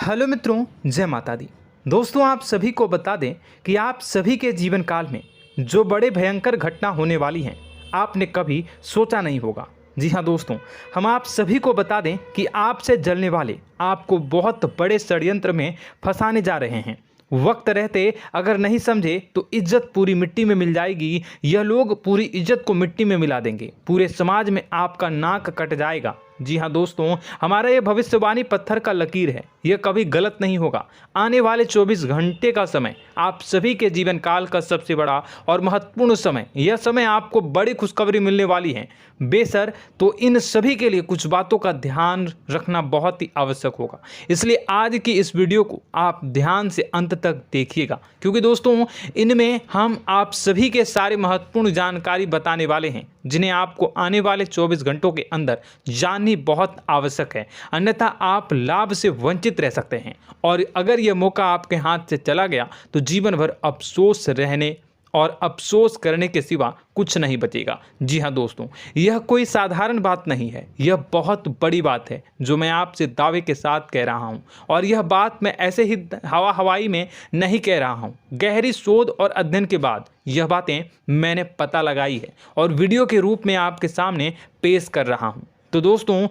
Hello मित्रों, जय माता दी। दोस्तों, आप सभी को बता दें कि आप सभी के जीवन काल में जो बड़े भयंकर घटना होने वाली हैं, आपने कभी सोचा नहीं होगा। जी हाँ दोस्तों, हम आप सभी को बता दें कि आपसे जलने वाले आपको बहुत बड़े षड्यंत्र में फंसाने जा रहे हैं। वक्त रहते अगर नहीं समझे तो इज्जत पूरी मिट्टी में मिल जाएगी। यह लोग पूरी इज्जत को मिट्टी में मिला देंगे। पूरे समाज में आपका नाक कट जाएगा। जी हाँ दोस्तों, हमारा ये भविष्यवाणी पत्थर का लकीर है, यह कभी गलत नहीं होगा। आने वाले 24 घंटे का समय आप सभी के जीवन काल का सबसे बड़ा और महत्वपूर्ण समय। यह समय आपको बड़ी खुशखबरी मिलने वाली है बेसर, तो इन सभी के लिए कुछ बातों का ध्यान रखना बहुत ही आवश्यक होगा। इसलिए आज की इस वीडियो को आप ध्यान से अंत तक देखिएगा, क्योंकि दोस्तों इनमें हम आप सभी के सारे महत्वपूर्ण जानकारी बताने वाले हैं, जिन्हें आपको आने वाले 24 घंटों के अंदर जाननी बहुत आवश्यक है। अन्यथा आप लाभ से वंचित रह सकते हैं, और अगर यह मौका आपके हाथ से चला गया तो जीवन भर अफसोस रहने और अफसोस करने के सिवा कुछ नहीं बचेगा। जी हाँ दोस्तों, यह कोई साधारण बात नहीं है, यह बहुत बड़ी बात है जो मैं आपसे दावे के साथ कह रहा हूँ। और यह बात मैं ऐसे ही हवाई में नहीं कह रहा हूँ। गहरी शोध और अध्ययन के बाद यह बातें मैंने पता लगाई है और वीडियो के रूप में आपके सामने पेश कर रहा हूँ। तो दोस्तों,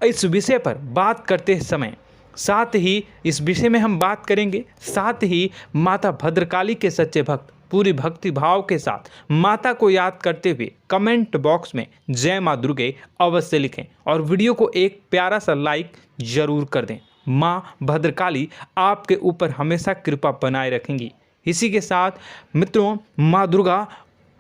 इस विषय पर बात करते समय साथ ही इस विषय में हम बात करेंगे, साथ ही माता भद्रकाली के सच्चे भक्त पूरी भक्ति भाव के साथ माता को याद करते हुए कमेंट बॉक्स में जय माँ दुर्गे अवश्य लिखें और वीडियो को एक प्यारा सा लाइक जरूर कर दें। माँ भद्रकाली आपके ऊपर हमेशा कृपा बनाए रखेंगी। इसी के साथ मित्रों, माँ दुर्गा,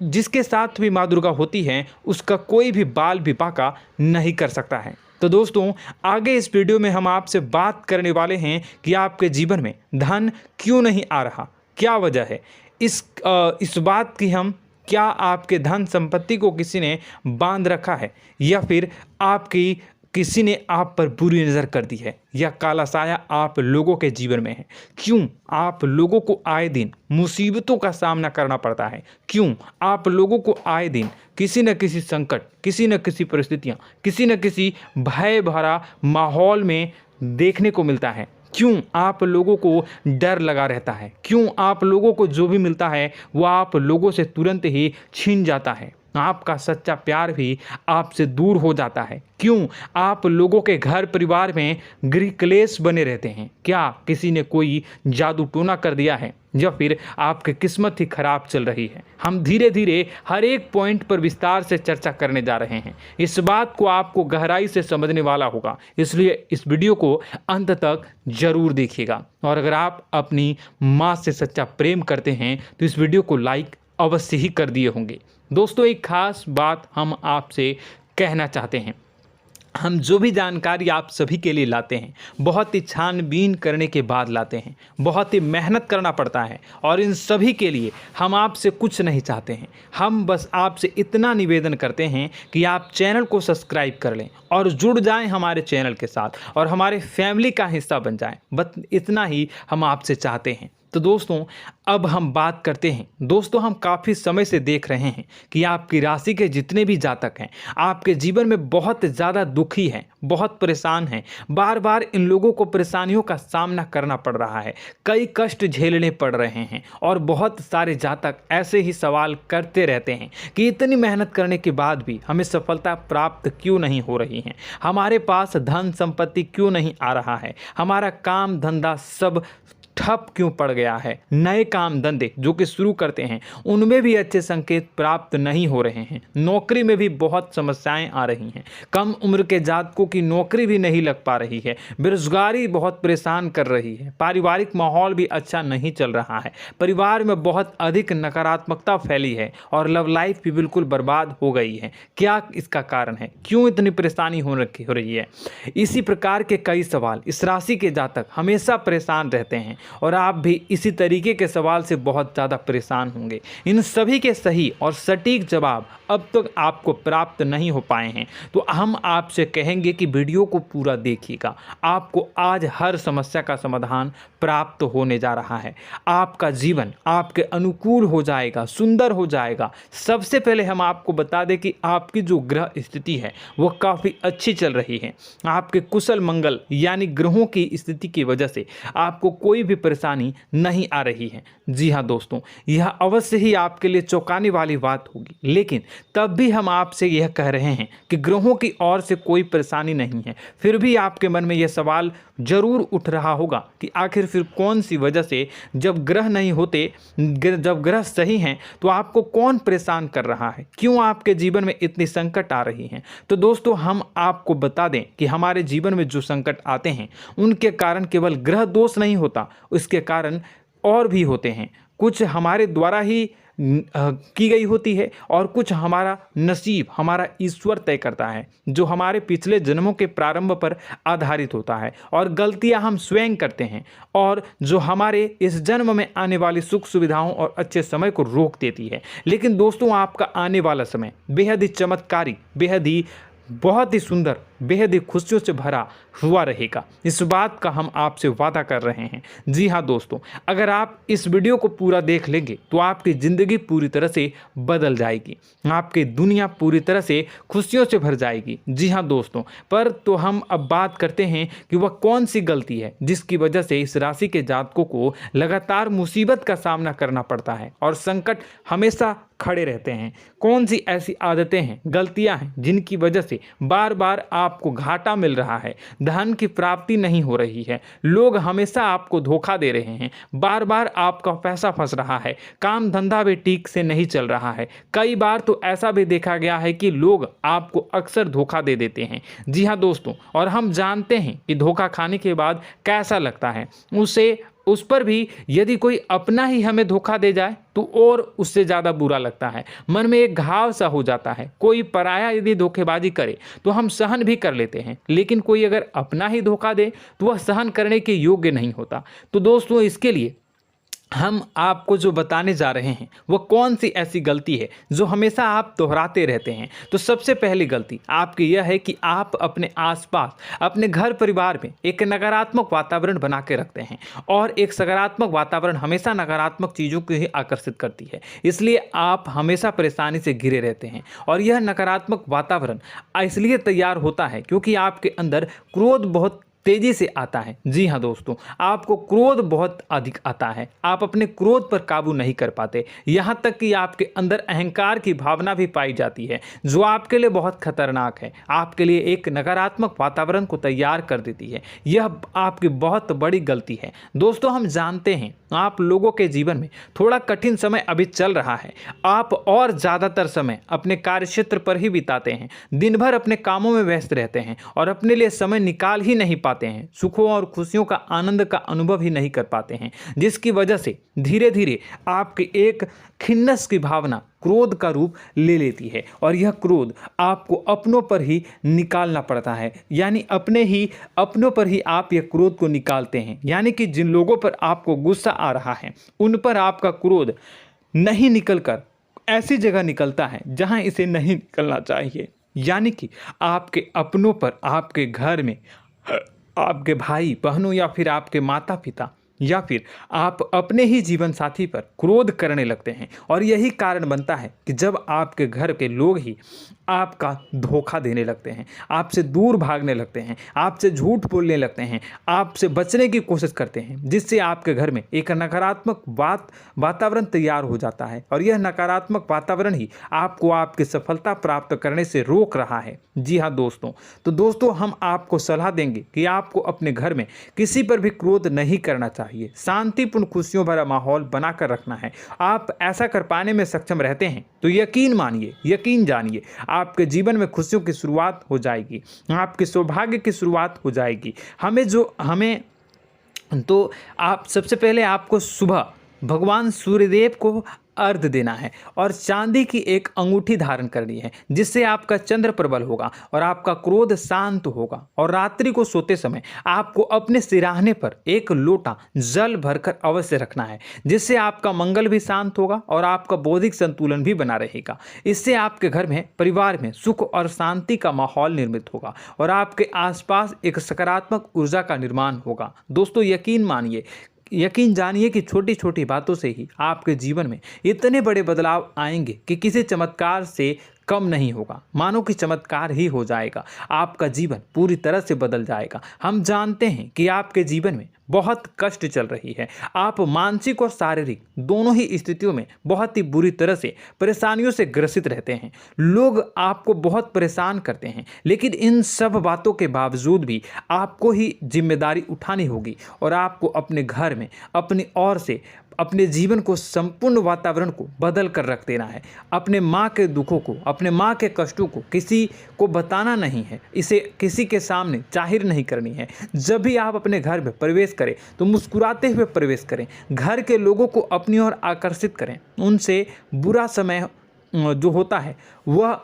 जिसके साथ भी माँ दुर्गा होती हैं, उसका कोई भी बाल भी बांका नहीं कर सकता है। तो दोस्तों, आगे इस वीडियो में हम आपसे बात करने वाले हैं कि आपके जीवन में धन क्यों नहीं आ रहा, क्या वजह है इस बात की। हम क्या आपके धन संपत्ति को किसी ने बांध रखा है, या फिर आपकी किसी ने आप पर बुरी नज़र कर दी है, या काला साया आप लोगों के जीवन में है। क्यों आप लोगों को आए दिन मुसीबतों का सामना करना पड़ता है, क्यों आप लोगों को आए दिन किसी न किसी संकट, किसी न किसी परिस्थितियाँ, किसी न किसी भय भरा माहौल में देखने को मिलता है, क्यों आप लोगों को डर लगा रहता है, क्यों आप लोगों को जो भी मिलता है वो आप लोगों से तुरंत ही छीन जाता है, आपका सच्चा प्यार भी आपसे दूर हो जाता है, क्यों आप लोगों के घर परिवार में गृह क्लेश बने रहते हैं। क्या किसी ने कोई जादू टोना कर दिया है, या फिर आपकी किस्मत ही खराब चल रही है। हम धीरे धीरे हर एक पॉइंट पर विस्तार से चर्चा करने जा रहे हैं। इस बात को आपको गहराई से समझने वाला होगा, इसलिए इस वीडियो को अंत तक जरूर देखिएगा। और अगर आप अपनी माँ से सच्चा प्रेम करते हैं तो इस वीडियो को लाइक अवश्य ही कर दिए होंगे। दोस्तों, एक खास बात हम आपसे कहना चाहते हैं। हम जो भी जानकारी आप सभी के लिए लाते हैं, बहुत ही छानबीन करने के बाद लाते हैं, बहुत ही मेहनत करना पड़ता है, और इन सभी के लिए हम आपसे कुछ नहीं चाहते हैं। हम बस आपसे इतना निवेदन करते हैं कि आप चैनल को सब्सक्राइब कर लें और जुड़ जाएं हमारे चैनल के साथ और हमारे फैमिली का हिस्सा बन जाएं। बस इतना ही हम आपसे चाहते हैं। तो दोस्तों, अब हम बात करते हैं। दोस्तों, हम काफ़ी समय से देख रहे हैं कि आपकी राशि के जितने भी जातक हैं, आपके जीवन में बहुत ज़्यादा दुखी हैं, बहुत परेशान हैं। बार बार इन लोगों को परेशानियों का सामना करना पड़ रहा है, कई कष्ट झेलने पड़ रहे हैं, और बहुत सारे जातक ऐसे ही सवाल करते रहते हैं कि इतनी मेहनत करने के बाद भी हमें सफलता प्राप्त क्यों नहीं हो रही है, हमारे पास धन संपत्ति क्यों नहीं आ रहा है, हमारा काम धंधा सब ठप क्यों पड़ गया है, नए काम धंधे जो कि शुरू करते हैं उनमें भी अच्छे संकेत प्राप्त नहीं हो रहे हैं, नौकरी में भी बहुत समस्याएं आ रही हैं, कम उम्र के जातकों की नौकरी भी नहीं लग पा रही है, बेरोजगारी बहुत परेशान कर रही है, पारिवारिक माहौल भी अच्छा नहीं चल रहा है, परिवार में बहुत अधिक नकारात्मकता फैली है, और लव लाइफ भी बिल्कुल बर्बाद हो गई है। क्या इसका कारण है, क्यों इतनी परेशानी हो रही है? इसी प्रकार के कई सवाल इस राशि के जातक हमेशा परेशान रहते हैं, और आप भी इसी तरीके के सवाल से बहुत ज़्यादा परेशान होंगे। इन सभी के सही और सटीक जवाब अब तक आपको प्राप्त नहीं हो पाए हैं, तो हम आपसे कहेंगे कि वीडियो को पूरा देखिएगा। आपको आज हर समस्या का समाधान प्राप्त होने जा रहा है। आपका जीवन आपके अनुकूल हो जाएगा, सुंदर हो जाएगा। सबसे पहले हम आपको बता दें कि आपकी जो ग्रह स्थिति है वो काफ़ी अच्छी चल रही है। आपके कुशल मंगल यानी ग्रहों की स्थिति की वजह से आपको कोई भी परेशानी नहीं आ रही है। जी हाँ दोस्तों, यह अवश्य ही आपके लिए चौंकाने वाली बात होगी, लेकिन तब भी हम आपसे यह कह रहे हैं कि ग्रहों की ओर से कोई परेशानी नहीं है। फिर भी आपके मन में यह सवाल जरूर उठ रहा होगा कि आखिर फिर कौन सी वजह से, जब ग्रह नहीं होते, जब ग्रह सही हैं, तो आपको कौन परेशान कर रहा है, क्यों आपके जीवन में इतनी संकट आ रही हैं। तो दोस्तों, हम आपको बता दें कि हमारे जीवन में जो संकट आते हैं उनके कारण केवल ग्रह दोष नहीं होता, उसके कारण और भी होते हैं। कुछ हमारे द्वारा ही की गई होती है और कुछ हमारा नसीब, हमारा ईश्वर तय करता है, जो हमारे पिछले जन्मों के प्रारंभ पर आधारित होता है। और गलतियां हम स्वयं करते हैं और जो हमारे इस जन्म में आने वाली सुख सुविधाओं और अच्छे समय को रोक देती है। लेकिन दोस्तों, आपका आने वाला समय बेहद ही चमत्कारी, बेहद ही बहुत ही सुंदर, बेहद ही खुशियों से भरा हुआ रहेगा। इस बात का हम आपसे वादा कर रहे हैं। जी हाँ दोस्तों, अगर आप इस वीडियो को पूरा देख लेंगे तो आपकी ज़िंदगी पूरी तरह से बदल जाएगी, आपकी दुनिया पूरी तरह से खुशियों से भर जाएगी। जी हाँ दोस्तों, पर तो हम अब बात करते हैं कि वह कौन सी गलती है जिसकी वजह से इस राशि के जातकों को लगातार मुसीबत का सामना करना पड़ता है और संकट हमेशा खड़े रहते हैं। कौन सी ऐसी आदतें हैं, गलतियां हैं जिनकी वजह से बार बार आपको घाटा मिल रहा है, धन की प्राप्ति नहीं हो रही है, लोग हमेशा आपको धोखा दे रहे हैं, बार बार आपका पैसा फंस रहा है, काम धंधा भी ठीक से नहीं चल रहा है। कई बार तो ऐसा भी देखा गया है कि लोग आपको अक्सर धोखा दे देते हैं। जी हाँ दोस्तों, और हम जानते हैं कि धोखा खाने के बाद कैसा लगता है। उस पर भी यदि कोई अपना ही हमें धोखा दे जाए तो और उससे ज़्यादा बुरा लगता है, मन में एक घाव सा हो जाता है। कोई पराया यदि धोखेबाजी करे तो हम सहन भी कर लेते हैं, लेकिन कोई अगर अपना ही धोखा दे तो वह सहन करने के योग्य नहीं होता। तो दोस्तों, इसके लिए हम आपको जो बताने जा रहे हैं वो कौन सी ऐसी गलती है जो हमेशा आप दोहराते रहते हैं। तो सबसे पहली गलती आपकी यह है कि आप अपने आसपास, अपने घर परिवार में एक नकारात्मक वातावरण बना के रखते हैं, और एक सकारात्मक वातावरण हमेशा नकारात्मक चीज़ों को ही आकर्षित करती है। इसलिए आप हमेशा परेशानी से घिरे रहते हैं, और यह नकारात्मक वातावरण इसलिए तैयार होता है क्योंकि आपके अंदर क्रोध बहुत तेजी से आता है। जी हाँ दोस्तों, आपको क्रोध बहुत अधिक आता है, आप अपने क्रोध पर काबू नहीं कर पाते, यहाँ तक कि आपके अंदर अहंकार की भावना भी पाई जाती है, जो आपके लिए बहुत खतरनाक है, आपके लिए एक नकारात्मक वातावरण को तैयार कर देती है। यह आपकी बहुत बड़ी गलती है। दोस्तों, हम जानते हैं आप लोगों के जीवन में थोड़ा कठिन समय अभी चल रहा है। आप और ज़्यादातर समय अपने कार्यक्षेत्र पर ही बिताते हैं, दिन भर अपने कामों में व्यस्त रहते हैं और अपने लिए समय निकाल ही नहीं पाते हैं, सुखों और खुशियों का आनंद का अनुभव ही नहीं कर पाते हैं, जिसकी वजह से धीरे धीरे आपकी एक खिन्नस की भावना क्रोध का रूप ले लेती है, और यह क्रोध आपको अपनों पर ही निकालना पड़ता है। यानी अपनों पर ही आप यह क्रोध को निकालते हैं। यानी कि जिन लोगों पर आपको गुस्सा आ रहा है उन पर आपका क्रोध नहीं निकलकर ऐसी जगह निकलता है जहां इसे नहीं निकलना चाहिए। यानी कि आपके अपनों पर, आपके घर में, आपके भाई बहनों या फिर आपके माता पिता या फिर आप अपने ही जीवन साथी पर क्रोध करने लगते हैं, और यही कारण बनता है कि जब आपके घर के लोग ही आपका धोखा देने लगते हैं, आपसे दूर भागने लगते हैं, आपसे झूठ बोलने लगते हैं, आपसे बचने की कोशिश करते हैं, जिससे आपके घर में एक नकारात्मक वातावरण तैयार हो जाता है, और यह नकारात्मक वातावरण ही आपको आपकी सफलता प्राप्त करने से रोक रहा है। जी हाँ दोस्तों, तो दोस्तों, हम आपको सलाह देंगे कि आपको अपने घर में किसी पर भी क्रोध नहीं करना चाहिए, शांतिपूर्ण खुशियों भरा माहौल बनाकर रखना है। आप ऐसा कर पाने में सक्षम रहते हैं तो यकीन मानिए, यकीन जानिए, आपके जीवन में खुशियों की शुरुआत हो जाएगी, आपके सौभाग्य की शुरुआत हो जाएगी। आप सबसे पहले आपको सुबह भगवान सूर्यदेव को अर्घ्य देना है और चांदी की एक अंगूठी धारण करनी है, जिससे आपका चंद्र प्रबल होगा और आपका क्रोध शांत होगा। और रात्रि को सोते समय आपको अपने सिरहाने पर एक लोटा जल भरकर अवश्य रखना है, जिससे आपका मंगल भी शांत होगा और आपका बौद्धिक संतुलन भी बना रहेगा। इससे आपके घर में, परिवार में सुख और शांति का माहौल निर्मित होगा और आपके आसपास एक सकारात्मक ऊर्जा का निर्माण होगा। दोस्तों, यकीन जानिए कि छोटी छोटी बातों से ही आपके जीवन में इतने बड़े बदलाव आएंगे कि किसी चमत्कार से कम नहीं होगा। मानो कि चमत्कार ही हो जाएगा, आपका जीवन पूरी तरह से बदल जाएगा। हम जानते हैं कि आपके जीवन में बहुत कष्ट चल रही है, आप मानसिक और शारीरिक दोनों ही स्थितियों में बहुत ही बुरी तरह से परेशानियों से ग्रसित रहते हैं। लोग आपको बहुत परेशान करते हैं, लेकिन इन सब बातों के बावजूद भी आपको ही जिम्मेदारी उठानी होगी और आपको अपने घर में अपनी ओर से अपने जीवन को, संपूर्ण वातावरण को बदल कर रख देना है। अपने माँ के दुखों को, अपने माँ के कष्टों को किसी को बताना नहीं है, इसे किसी के सामने जाहिर नहीं करनी है। जब भी आप अपने घर में प्रवेश करें तो मुस्कुराते हुए प्रवेश करें, घर के लोगों को अपनी ओर आकर्षित करें। उनसे बुरा समय जो होता है वह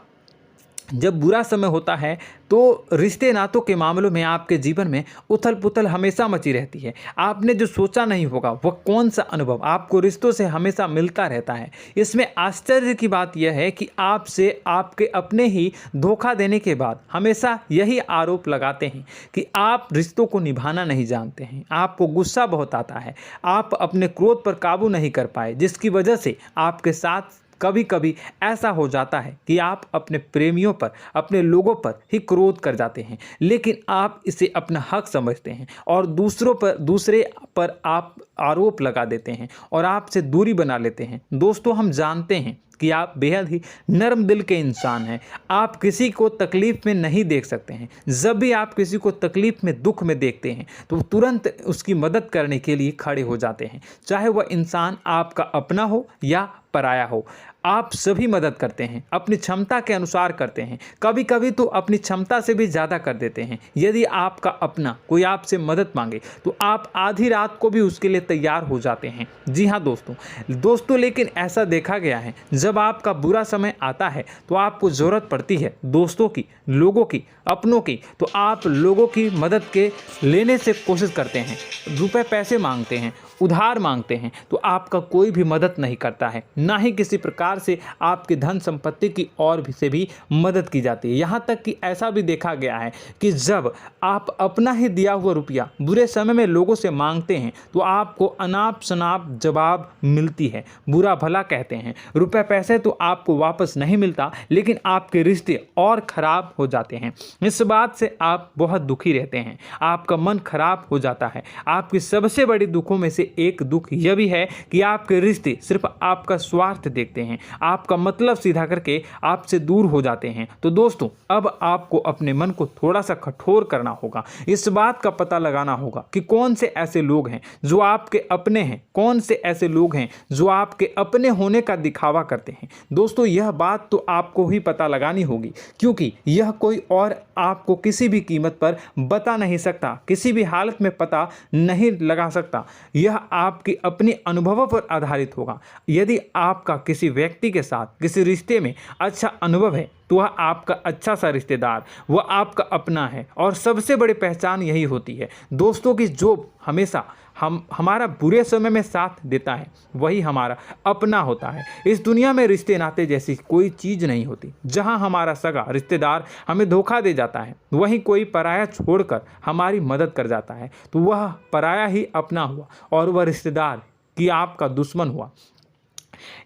जब बुरा समय होता है तो रिश्ते नातों के मामलों में आपके जीवन में उथल पुथल हमेशा मची रहती है। आपने जो सोचा नहीं होगा वह कौन सा अनुभव आपको रिश्तों से हमेशा मिलता रहता है। इसमें आश्चर्य की बात यह है कि आपसे आपके अपने ही धोखा देने के बाद हमेशा यही आरोप लगाते हैं कि आप रिश्तों को निभाना नहीं जानते हैं, आपको गुस्सा बहुत आता है, आप अपने क्रोध पर काबू नहीं कर पाए, जिसकी वजह से आपके साथ कभी कभी ऐसा हो जाता है कि आप अपने प्रेमियों पर, अपने लोगों पर ही क्रोध कर जाते हैं, लेकिन आप इसे अपना हक समझते हैं और दूसरे पर आप आरोप लगा देते हैं और आपसे दूरी बना लेते हैं। दोस्तों, हम जानते हैं कि आप बेहद ही नर्म दिल के इंसान हैं। आप किसी को तकलीफ में नहीं देख सकते हैं। जब भी आप किसी को तकलीफ में, दुख में देखते हैं तो तुरंत उसकी मदद करने के लिए खड़े हो जाते हैं, चाहे वह इंसान आपका अपना हो या पराया हो। आप सभी मदद करते हैं, अपनी क्षमता के अनुसार करते हैं, कभी कभी तो अपनी क्षमता से भी ज़्यादा कर देते हैं। यदि आपका अपना कोई आपसे मदद मांगे तो आप आधी रात को भी उसके लिए तैयार हो जाते हैं। जी हाँ दोस्तों, लेकिन ऐसा देखा गया है, जब आपका बुरा समय आता है तो आपको ज़रूरत पड़ती है दोस्तों की, लोगों की, अपनों की, तो आप लोगों की मदद के लेने से कोशिश करते हैं, रुपए पैसे मांगते हैं, उधार मांगते हैं, तो आपका कोई भी मदद नहीं करता है, ना ही किसी प्रकार से आपकी धन संपत्ति की ओर से भी मदद की जाती है। यहाँ तक कि ऐसा भी देखा गया है कि जब आप अपना ही दिया हुआ रुपया बुरे समय में लोगों से मांगते हैं तो आपको अनाप शनाप जवाब मिलती है, बुरा भला कहते हैं। रुपए पैसे तो आपको वापस नहीं मिलता, लेकिन आपके रिश्ते और खराब हो जाते हैं। इस बात से आप बहुत दुखी रहते हैं, आपका मन खराब हो जाता है। आपकी सबसे बड़ी दुखों में से एक दुख यह भी है कि आपके रिश्ते सिर्फ आपका स्वार्थ देखते हैं, आपका मतलब सीधा करके आपसे दूर हो जाते हैं। तो दोस्तों, अब आपको अपने मन को थोड़ा सा कठोर करना होगा, इस बात का पता लगाना होगा कि कौन से ऐसे लोग हैं जो आपके अपने हैं, कौन से ऐसे लोग हैं जो आपके अपने होने का दिखावा करते हैं। दोस्तों, यह बात तो आपको ही पता लगानी होगी, क्योंकि यह कोई और आपको किसी भी कीमत पर बता नहीं सकता, किसी भी हालत में पता नहीं लगा सकता। यह आपके अपने अनुभवों पर आधारित होगा। यदि आपका किसी व्यक्ति के साथ किसी रिश्ते में अच्छा अनुभव है तो वह आपका अच्छा सा रिश्तेदार, वह आपका अपना है। और सबसे बड़ी पहचान यही होती है दोस्तों की जो हमेशा हमारा बुरे समय में साथ देता है वही हमारा अपना होता है। इस दुनिया में रिश्ते नाते जैसी कोई चीज़ नहीं होती। जहां हमारा सगा रिश्तेदार हमें धोखा दे जाता है, वहीं कोई पराया छोड़कर हमारी मदद कर जाता है, तो वह पराया ही अपना हुआ और वह रिश्तेदार की आपका दुश्मन हुआ।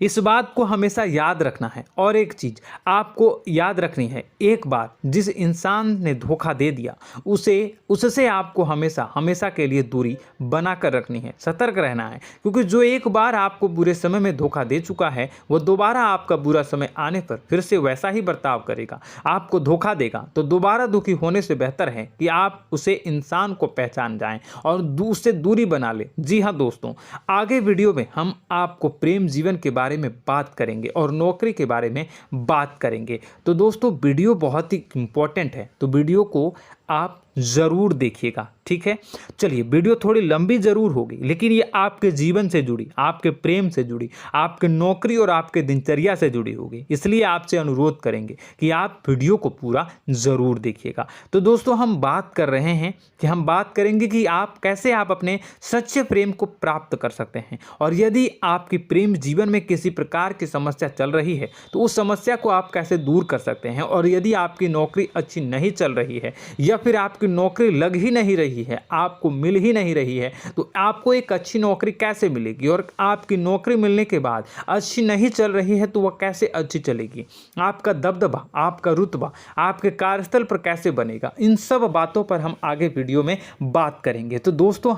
इस बात को हमेशा याद रखना है। और एक चीज़ आपको याद रखनी है, एक बार जिस इंसान ने धोखा दे दिया उससे आपको हमेशा के लिए दूरी बना कर रखनी है, सतर्क रहना है। क्योंकि जो एक बार आपको बुरे समय में धोखा दे चुका है वो दोबारा आपका बुरा समय आने पर फिर से वैसा ही बर्ताव करेगा, आपको धोखा देगा। तो दोबारा दुखी होने से बेहतर है कि आप उसे इंसान को पहचान जाएं और उससे दूरी बना लें। जी हाँ दोस्तों, आगे वीडियो में हम आपको प्रेम जीवन के बारे में बात करेंगे और नौकरी के बारे में बात करेंगे। तो दोस्तों, वीडियो बहुत ही इम्पोर्टेंट है, तो वीडियो को आप ज़रूर देखिएगा, ठीक है। चलिए, वीडियो थोड़ी लंबी ज़रूर होगी, लेकिन ये आपके जीवन से जुड़ी, आपके प्रेम से जुड़ी, आपके नौकरी और आपके दिनचर्या से जुड़ी होगी, इसलिए आपसे अनुरोध करेंगे कि आप वीडियो को पूरा ज़रूर देखिएगा। तो दोस्तों, हम बात कर रहे हैं कि हम बात करेंगे कि आप कैसे आप अपने सच्चे प्रेम को प्राप्त कर सकते हैं, और यदि आपकी प्रेम जीवन में किसी प्रकार की समस्या चल रही है तो उस समस्या को आप कैसे दूर कर सकते हैं, और यदि आपकी नौकरी अच्छी नहीं चल रही है या फिर आपकी नौकरी लग ही नहीं रही है, आपको मिल ही नहीं रही है, तो आपको एक अच्छी नौकरी कैसे मिलेगी, और आपकी नौकरी मिलने के बाद अच्छी नहीं चल रही है तो वह कैसे अच्छी चलेगी, आपका दबदबा, आपका रुतबा आपके कार्यस्थल पर कैसे बनेगा, इन सब बातों पर हम आगे वीडियो में बात करेंगे। तो दोस्तों,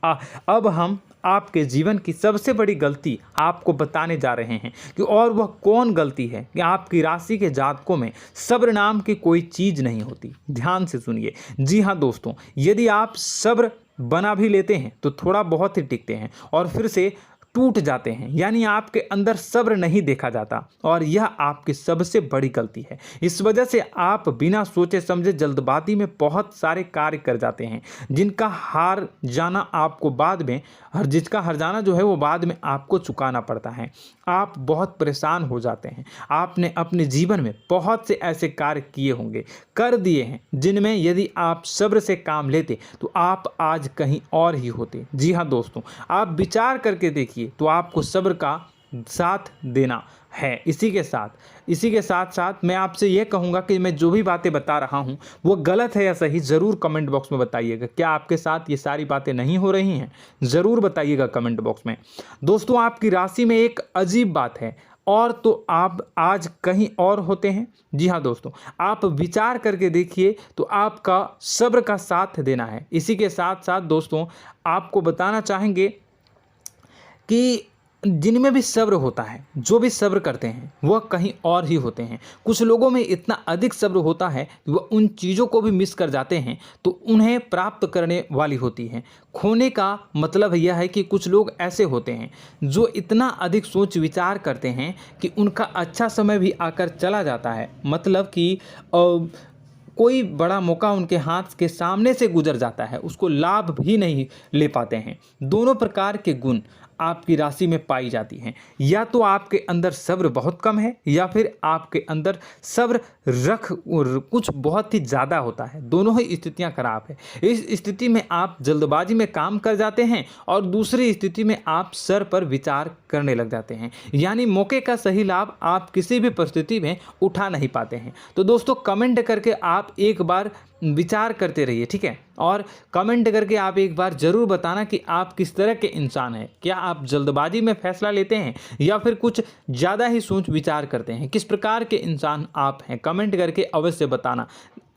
अब हम आपके जीवन की सबसे बड़ी गलती आपको बताने जा रहे हैं कि और वह कौन गलती है कि आपकी राशि के जातकों में सब्र नाम की कोई चीज़ नहीं होती। ध्यान से सुनिए। जी हाँ दोस्तों, यदि आप सब्र बना भी लेते हैं तो थोड़ा बहुत ही टिकते हैं और फिर से टूट जाते हैं, यानी आपके अंदर सब्र नहीं देखा जाता, और यह आपकी सबसे बड़ी गलती है। इस वजह से आप बिना सोचे समझे जल्दबाजी में बहुत सारे कार्य कर जाते हैं, जिसका हार जाना जो है वो बाद में आपको चुकाना पड़ता है। आप बहुत परेशान हो जाते हैं। आपने अपने जीवन में बहुत से ऐसे कार्य किए होंगे, कर दिए हैं, जिनमें यदि आप सब्र से काम लेते तो आप आज कहीं और ही होते। जी हाँ दोस्तों, आप विचार करके देखिए तो आपको सब्र का साथ देना है। इसी के साथ साथ मैं आपसे यह कहूँगा कि मैं जो भी बातें बता रहा हूँ वो गलत है या सही, ज़रूर कमेंट बॉक्स में बताइएगा। क्या आपके साथ ये सारी बातें नहीं हो रही हैं? ज़रूर बताइएगा कमेंट बॉक्स में। दोस्तों, आपकी राशि में एक अजीब बात है, और तो आप आज कहीं और होते हैं। जी हाँ दोस्तों, आप विचार करके देखिए तो आपका सब्र का साथ देना है। इसी के साथ साथ दोस्तों, आपको बताना चाहेंगे कि जिनमें भी सब्र होता है, जो भी सब्र करते हैं वह कहीं और ही होते हैं। कुछ लोगों में इतना अधिक सब्र होता है कि वह उन चीज़ों को भी मिस कर जाते हैं तो उन्हें प्राप्त करने वाली होती हैं। खोने का मतलब यह है कि कुछ लोग ऐसे होते हैं जो इतना अधिक सोच विचार करते हैं कि उनका अच्छा समय भी आकर चला जाता है, मतलब कि कोई बड़ा मौका उनके हाथ के सामने से गुजर जाता है, उसको लाभ भी नहीं ले पाते हैं। दोनों प्रकार के गुण आपकी राशि में पाई जाती हैं। या तो आपके अंदर सब्र बहुत कम है, या फिर आपके अंदर सब्र कुछ बहुत ही ज़्यादा होता है। दोनों ही स्थितियां खराब है। इस स्थिति में आप जल्दबाजी में काम कर जाते हैं, और दूसरी स्थिति में आप सर पर विचार करने लग जाते हैं, यानी मौके का सही लाभ आप किसी भी परिस्थिति में उठा नहीं पाते हैं। तो दोस्तों, कमेंट करके आप एक बार विचार करते रहिए, ठीक है, और कमेंट करके आप एक बार ज़रूर बताना कि आप किस तरह के इंसान हैं। क्या आप जल्दबाजी में फैसला लेते हैं या फिर कुछ ज़्यादा ही सोच विचार करते हैं? किस प्रकार के इंसान आप हैं, कमेंट करके अवश्य बताना।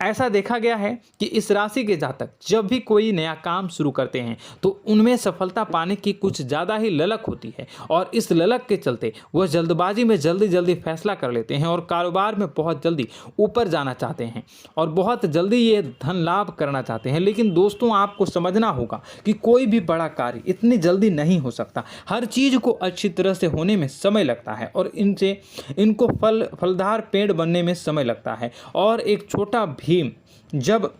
ऐसा देखा गया है कि इस राशि के जातक जब भी कोई नया काम शुरू करते हैं तो उनमें सफलता पाने की कुछ ज़्यादा ही ललक होती है, और इस ललक के चलते वह जल्दबाजी में जल्दी फैसला कर लेते हैं और कारोबार में बहुत जल्दी ऊपर जाना चाहते हैं और बहुत जल्दी ये धन लाभ करना चाहते हैं। लेकिन दोस्तों, आपको समझना होगा कि कोई भी बड़ा कार्य इतनी जल्दी नहीं हो सकता। हर चीज़ को अच्छी तरह से होने में समय लगता है, और इनको फलदार पेड़ बनने में समय लगता है। और एक छोटा भीम जब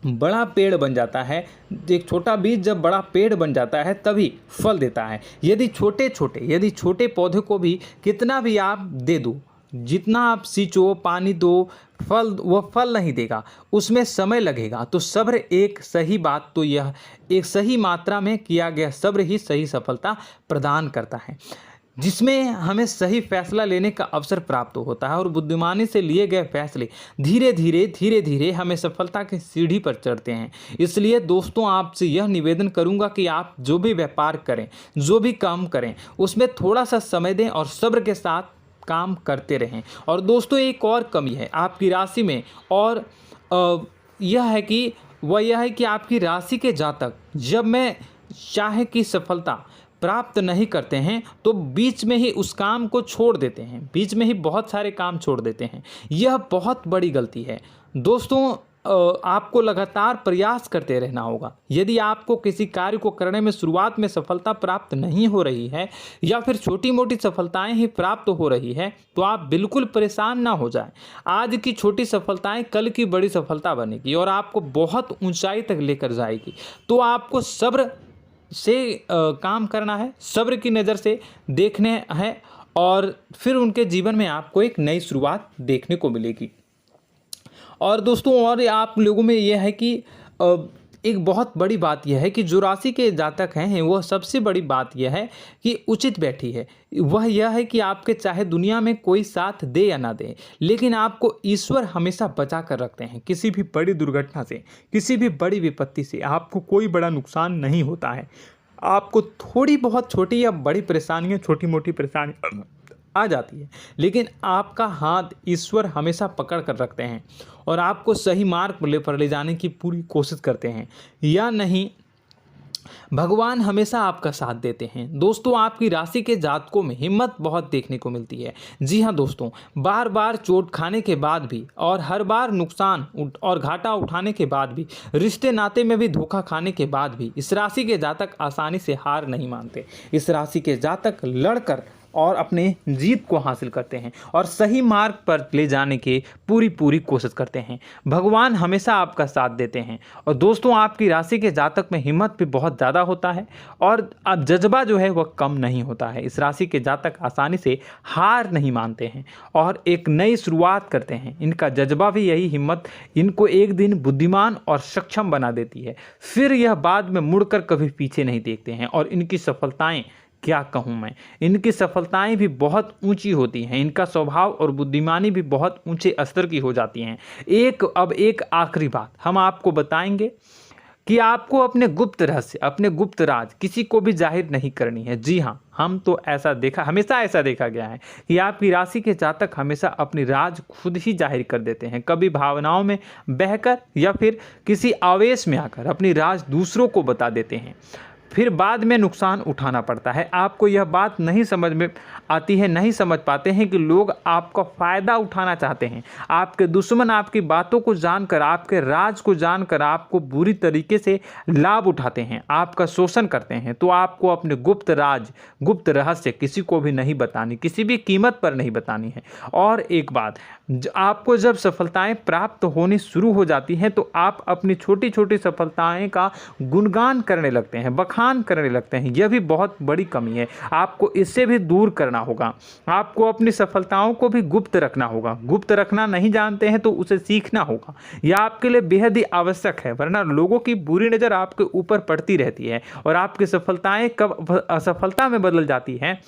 बड़ा पेड़ बन जाता है, एक छोटा बीज जब बड़ा पेड़ बन जाता है तभी फल देता है। यदि छोटे पौधे को भी कितना भी आप दे दो, जितना आप सींचो, पानी दो, वह फल नहीं देगा, उसमें समय लगेगा। तो सब्र एक सही मात्रा में किया गया सब्र ही सही सफलता प्रदान करता है, जिसमें हमें सही फैसला लेने का अवसर प्राप्त होता है, और बुद्धिमानी से लिए गए फैसले धीरे धीरे हमें सफलता की सीढ़ी पर चढ़ते हैं। इसलिए दोस्तों, आपसे यह निवेदन करूंगा कि आप जो भी व्यापार करें, जो भी काम करें, उसमें थोड़ा सा समय दें और सब्र के साथ काम करते रहें। और दोस्तों, एक और कमी है आपकी राशि में, और यह है कि आपकी राशि के जातक जब में चाहे की सफलता प्राप्त नहीं करते हैं तो बीच में ही उस काम को छोड़ देते हैं, बीच में ही बहुत सारे काम छोड़ देते हैं। यह बहुत बड़ी गलती है दोस्तों। आपको लगातार प्रयास करते रहना होगा। यदि आपको किसी कार्य को करने में शुरुआत में सफलता प्राप्त नहीं हो रही है या फिर छोटी मोटी सफलताएं ही प्राप्त हो रही है तो आप बिल्कुल परेशान ना हो जाएं। आज की छोटी सफलताएं कल की बड़ी सफलता बनेगी और आपको बहुत ऊंचाई तक लेकर जाएगी। तो आपको सब्र से काम करना है, सब्र की नज़र से देखने हैं और फिर उनके जीवन में आपको एक नई शुरुआत देखने को मिलेगी। और दोस्तों और आप लोगों में यह है कि एक बहुत बड़ी बात यह है कि जो राशि के जातक हैं वह सबसे बड़ी बात यह है कि उचित बैठी है। वह यह है कि आपके चाहे दुनिया में कोई साथ दे या ना दे, लेकिन आपको ईश्वर हमेशा बचा कर रखते हैं। किसी भी बड़ी दुर्घटना से, किसी भी बड़ी विपत्ति से आपको कोई बड़ा नुकसान नहीं होता है। आपको थोड़ी बहुत छोटी या बड़ी परेशानियाँ, छोटी मोटी परेशानी आ जाती है, लेकिन आपका हाथ ईश्वर हमेशा पकड़ कर रखते हैं और आपको सही मार्ग पर ले जाने की पूरी कोशिश करते हैं। या नहीं, भगवान हमेशा आपका साथ देते हैं। दोस्तों आपकी राशि के जातकों में हिम्मत बहुत देखने को मिलती है। जी हाँ दोस्तों, बार बार चोट खाने के बाद भी और हर बार नुकसान और घाटा उठाने के बाद भी, रिश्ते नाते में भी धोखा खाने के बाद भी इस राशि के जातक आसानी से हार नहीं मानते। इस राशि के जातक लड़कर और अपने जीत को हासिल करते हैं और सही मार्ग पर ले जाने की पूरी कोशिश करते हैं। भगवान हमेशा आपका साथ देते हैं। और दोस्तों आपकी राशि के जातक में हिम्मत भी बहुत ज़्यादा होता है और अब जज्बा जो है वह कम नहीं होता है। इस राशि के जातक आसानी से हार नहीं मानते हैं और एक नई शुरुआत करते हैं। इनका जज्बा भी यही हिम्मत इनको एक दिन बुद्धिमान और सक्षम बना देती है। फिर यह बाद में मुड़कर कभी पीछे नहीं देखते हैं और इनकी सफलताएं, क्या कहूँ मैं, इनकी सफलताएं भी बहुत ऊंची होती हैं। इनका स्वभाव और बुद्धिमानी भी बहुत ऊंचे स्तर की हो जाती हैं। अब एक आखिरी बात हम आपको बताएंगे कि आपको अपने गुप्त रहस्य, अपने गुप्त राज किसी को भी जाहिर नहीं करनी है। जी हाँ, हम तो हमेशा ऐसा देखा गया है कि आपकी राशि के जातक हमेशा अपनी राज खुद ही जाहिर कर देते हैं। कभी भावनाओं में बहकर या फिर किसी आवेश में आकर अपनी राज दूसरों को बता देते हैं, फिर बाद में नुकसान उठाना पड़ता है। आपको यह बात नहीं समझ में आती है, नहीं समझ पाते हैं कि लोग आपका फ़ायदा उठाना चाहते हैं। आपके दुश्मन आपकी बातों को जानकर, आपके राज को जानकर आपको बुरी तरीके से लाभ उठाते हैं, आपका शोषण करते हैं। तो आपको अपने गुप्त राज, गुप्त रहस्य किसी को भी नहीं बतानी, किसी भी कीमत पर नहीं बतानी है। और एक बात, आपको जब सफलताएं प्राप्त होनी शुरू हो जाती हैं तो आप अपनी छोटी छोटी सफलताएं का गुणगान करने लगते हैं, बखान करने लगते हैं। यह भी बहुत बड़ी कमी है, आपको इससे भी दूर करना होगा। आपको अपनी सफलताओं को भी गुप्त रखना होगा। गुप्त रखना नहीं जानते हैं तो उसे सीखना होगा। यह आपके लिए बेहद ही आवश्यक है, वरना लोगों की बुरी नज़र आपके ऊपर पड़ती रहती है और आपकी सफलताएं कब असफलता में बदल जाती हैं,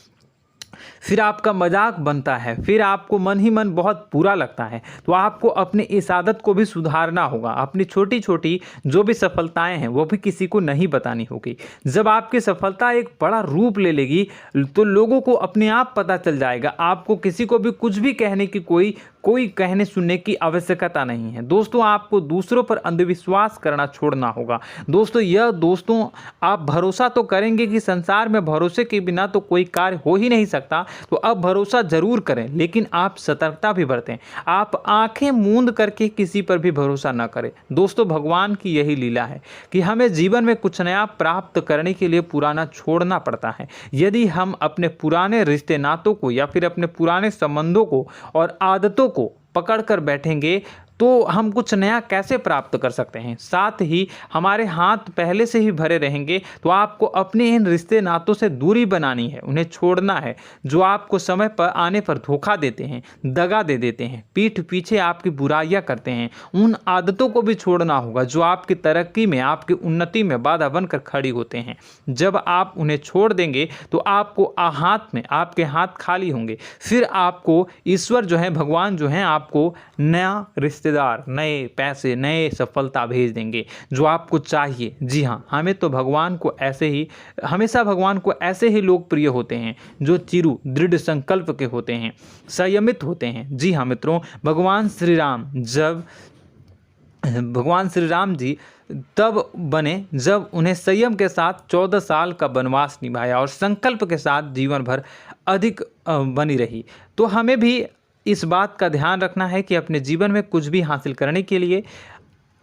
फिर आपका मजाक बनता है, फिर आपको मन ही मन बहुत बुरा लगता है। तो आपको अपनी इस आदत को भी सुधारना होगा। अपनी छोटी छोटी जो भी सफलताएं हैं वो भी किसी को नहीं बतानी होगी। जब आपकी सफलता एक बड़ा रूप ले लेगी तो लोगों को अपने आप पता चल जाएगा। आपको किसी को भी कुछ भी कहने की कोई कहने सुनने की आवश्यकता नहीं है। दोस्तों आपको दूसरों पर अंधविश्वास करना छोड़ना होगा। दोस्तों आप भरोसा तो करेंगे कि संसार में भरोसे के बिना तो कोई कार्य हो ही नहीं सकता, तो अब भरोसा जरूर करें, लेकिन आप सतर्कता भी बरतें। आप आंखें मूंद करके किसी पर भी भरोसा न करें। दोस्तों भगवान की यही लीला है कि हमें जीवन में कुछ नया प्राप्त करने के लिए पुराना छोड़ना पड़ता है। यदि हम अपने पुराने रिश्ते नातों को या फिर अपने पुराने संबंधों को और आदतों को पकड़ कर बैठेंगे तो हम कुछ नया कैसे प्राप्त कर सकते हैं। साथ ही हमारे हाथ पहले से ही भरे रहेंगे। तो आपको अपने इन रिश्ते नातों से दूरी बनानी है, उन्हें छोड़ना है जो आपको समय पर आने पर धोखा देते हैं, दगा दे देते हैं, पीठ पीछे आपकी बुराइयां करते हैं। उन आदतों को भी छोड़ना होगा जो आपकी तरक्की में, आपकी उन्नति में बाधा बनकर खड़ी होते हैं। जब आप उन्हें छोड़ देंगे तो आपको आपके हाथ खाली होंगे। फिर आपको ईश्वर जो है, भगवान जो है, आपको नया रिश्तेदार, नए पैसे, नए सफलता भेज देंगे जो आपको चाहिए। जी हाँ, हमेशा भगवान को ऐसे ही लोग प्रिय होते हैं जो चिरु दृढ़ संकल्प के होते हैं, संयमित होते हैं। जी हाँ मित्रों, भगवान श्री राम जी तब बने जब उन्हें संयम के साथ 14 साल का वनवास निभाया और संकल्प के साथ जीवन भर अधिक बनी रही। तो हमें भी इस बात का ध्यान रखना है कि अपने जीवन में कुछ भी हासिल करने के लिए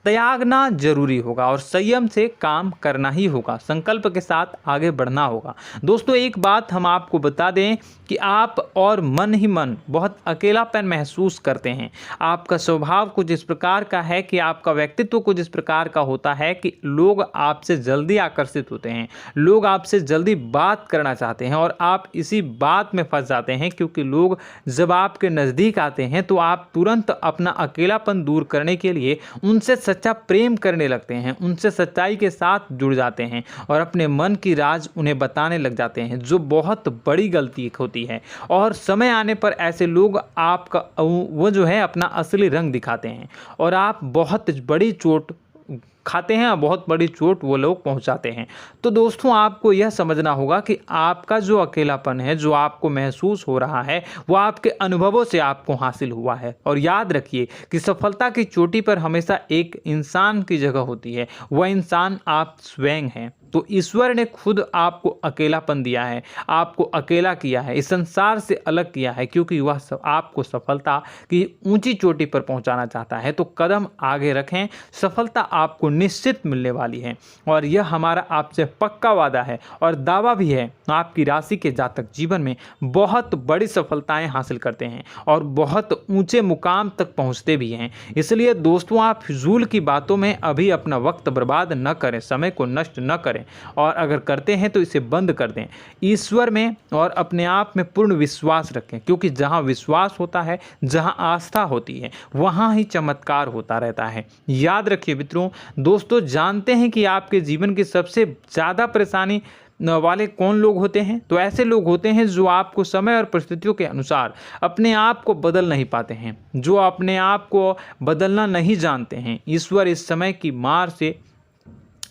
त्यागना जरूरी होगा और संयम से काम करना ही होगा। संकल्प के साथ आगे बढ़ना होगा। दोस्तों एक बात हम आपको बता दें कि आप और मन ही मन बहुत अकेलापन महसूस करते हैं। आपका स्वभाव कुछ इस प्रकार का है कि आपका व्यक्तित्व कुछ इस प्रकार का होता है कि लोग आपसे जल्दी आकर्षित होते हैं, लोग आपसे जल्दी बात करना चाहते हैं और आप इसी बात में फंस जाते हैं, क्योंकि लोग जब आपके नज़दीक आते हैं तो आप तुरंत अपना अकेलापन दूर करने के लिए उनसे सच्चा प्रेम करने लगते हैं, उनसे सच्चाई के साथ जुड़ जाते हैं और अपने मन की राज उन्हें बताने लग जाते हैं, जो बहुत बड़ी गलती होती है। और समय आने पर ऐसे लोग आपका वो जो है अपना असली रंग दिखाते हैं और आप बहुत बड़ी चोट खाते हैं और बहुत बड़ी चोट वो लोग पहुंचाते हैं। तो दोस्तों आपको यह समझना होगा कि आपका जो अकेलापन है, जो आपको महसूस हो रहा है, वो आपके अनुभवों से आपको हासिल हुआ है। और याद रखिए कि सफलता की चोटी पर हमेशा एक इंसान की जगह होती है, वह इंसान आप स्वयं हैं। तो ईश्वर ने खुद आपको अकेलापन दिया है, आपको अकेला किया है, इस संसार से अलग किया है, क्योंकि वह आपको सफलता की ऊंची चोटी पर पहुंचाना चाहता है। तो कदम आगे रखें, सफलता आपको निश्चित मिलने वाली है और यह हमारा आपसे पक्का वादा है और दावा भी है। आपकी राशि के जातक जीवन में बहुत बड़ी सफलताएं हासिल करते हैं और बहुत ऊंचे मुकाम तक पहुंचते भी हैं। इसलिए दोस्तों आप फिजूल की बातों में अभी अपना वक्त बर्बाद न करें, समय को नष्ट न करें और अगर करते हैं तो इसे बंद कर दें। ईश्वर में और अपने आप में पूर्ण विश्वास रखें, क्योंकि जहां विश्वास होता है, जहां आस्था होती है, वहां ही चमत्कार होता रहता है। याद रखिए मित्रों, दोस्तों जानते हैं कि आपके जीवन की सबसे ज़्यादा परेशानी वाले कौन लोग होते हैं? तो ऐसे लोग होते हैं जो आपको समय और परिस्थितियों के अनुसार अपने आप को बदल नहीं पाते हैं, जो अपने आप को बदलना नहीं जानते हैं। ईश्वर इस समय की मार से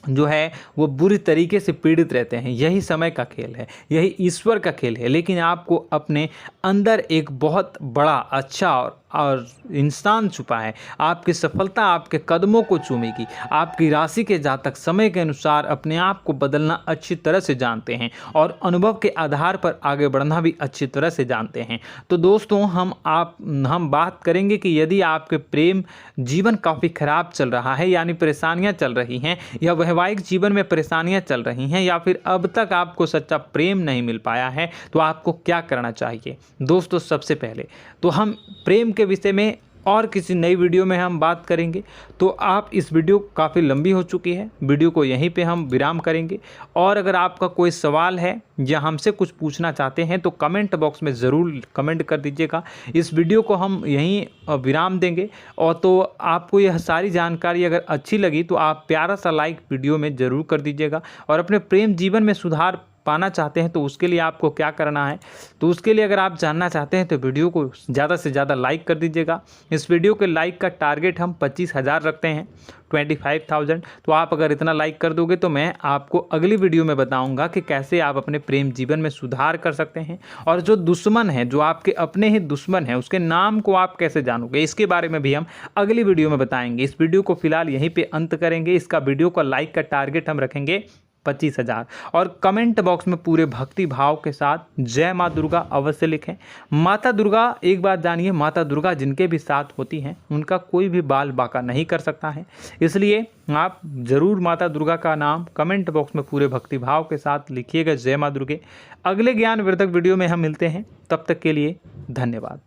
जो है वो बुरी तरीके से पीड़ित रहते हैं। यही समय का खेल है, यही ईश्वर का खेल है। लेकिन आपको अपने अंदर एक बहुत बड़ा अच्छा और इंसान छुपा है। आपकी सफलता आपके कदमों को चूमेगी। आपकी राशि के जातक समय के अनुसार अपने आप को बदलना अच्छी तरह से जानते हैं और अनुभव के आधार पर आगे बढ़ना भी अच्छी तरह से जानते हैं। तो दोस्तों हम बात करेंगे कि यदि आपके प्रेम जीवन काफ़ी खराब चल रहा है, यानी परेशानियां चल रही हैं, या वैवाहिक जीवन में परेशानियां चल रही हैं, या फिर अब तक आपको सच्चा प्रेम नहीं मिल पाया है, तो आपको क्या करना चाहिए? दोस्तों सबसे पहले तो हम प्रेम के विषय में और किसी नई वीडियो में हम बात करेंगे। तो आप इस वीडियो काफ़ी लंबी हो चुकी है, वीडियो को यहीं पे हम विराम करेंगे। और अगर आपका कोई सवाल है या हमसे कुछ पूछना चाहते हैं तो कमेंट बॉक्स में ज़रूर कमेंट कर दीजिएगा। इस वीडियो को हम यहीं विराम देंगे। और तो आपको यह सारी जानकारी अगर अच्छी लगी तो आप प्यारा सा लाइक वीडियो में ज़रूर कर दीजिएगा। और अपने प्रेम जीवन में सुधार पाना चाहते हैं तो उसके लिए आपको क्या करना है, तो उसके लिए अगर आप जानना चाहते हैं तो वीडियो को ज़्यादा से ज़्यादा लाइक कर दीजिएगा। इस वीडियो के लाइक का टारगेट हम 25,000 रखते हैं, 25,000। तो आप अगर इतना लाइक कर दोगे तो मैं आपको अगली वीडियो में बताऊंगा कि कैसे आप अपने प्रेम जीवन में सुधार कर सकते हैं। और जो दुश्मन है, जो आपके अपने ही दुश्मन है, उसके नाम को आप कैसे जानोगे, इसके बारे में भी हम अगली वीडियो में बताएंगे। इस वीडियो को फिलहाल यहीं पे अंत करेंगे। इसका वीडियो का लाइक का टारगेट हम रखेंगे 25,000। और कमेंट बॉक्स में पूरे भक्ति भाव के साथ जय माँ दुर्गा अवश्य लिखें। माता दुर्गा, एक बात जानिए, माता दुर्गा जिनके भी साथ होती हैं उनका कोई भी बाल बाका नहीं कर सकता है। इसलिए आप ज़रूर माता दुर्गा का नाम कमेंट बॉक्स में पूरे भक्ति भाव के साथ लिखिएगा, जय माँ दुर्गे। अगले ज्ञानवर्धक वीडियो में हम मिलते हैं, तब तक के लिए धन्यवाद।